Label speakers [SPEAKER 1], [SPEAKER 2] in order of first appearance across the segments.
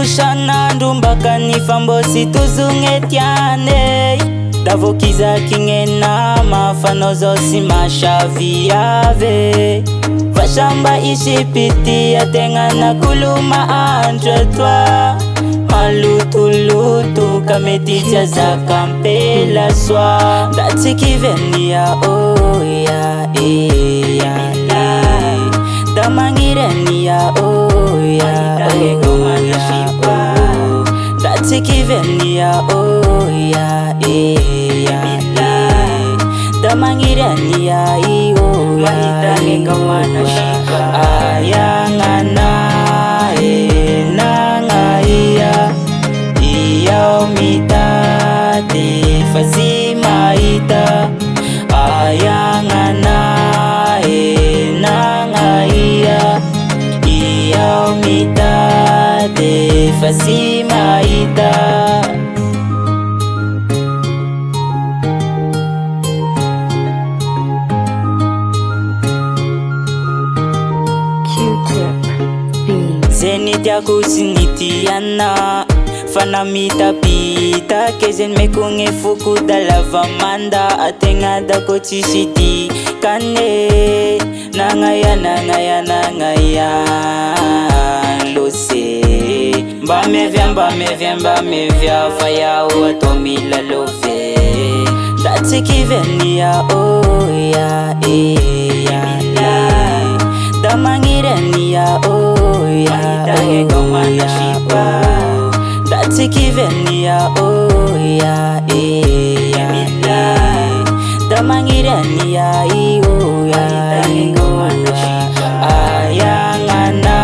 [SPEAKER 1] Ishanandu mpaka nifambo situzungetiane davokiza kingena mafano zosi mashavi yave vashamba ishipiti atengana kuluma antretwa malutulutu kameticha za kampela swa datikivenia oya damangirenia oya datikivenia oya damangirenia oya ayangana nangaya mitate fasimaita ayangana nangaya mitate fasimaita Zenitya kusinitiana fanamita pita kezen mekunge fuku dalava manda atengada kochishiti kane nangaya lose mbamevya faya watomila love datikivenia oya damangirenia oya datikivenia oya damangirenia oya ayangana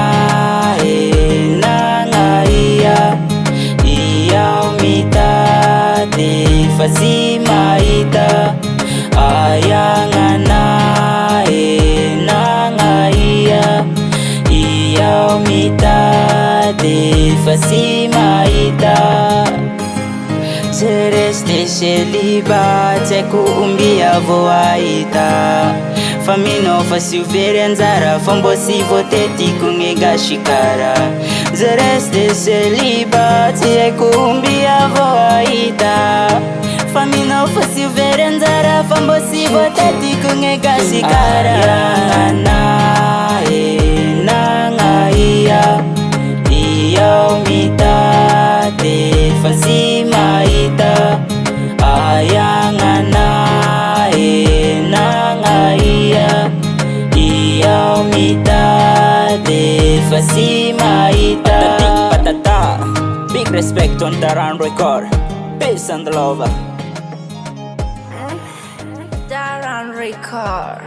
[SPEAKER 1] nangaya mitate fasimaita ayangana nangaya mitate fasimaita Sereste sheliba teku umbia voaita famino fasiuverenzara fambosi voteti kungega shikara Sereste sheliba teku umbia voaita famino fasiuverenzara fambosi voteti kungega shikara nangaya mitate fasimaita ayangana nangaya mitate fasimaita patata. Big respect on Daran Record. Peace and love.
[SPEAKER 2] Daran Record.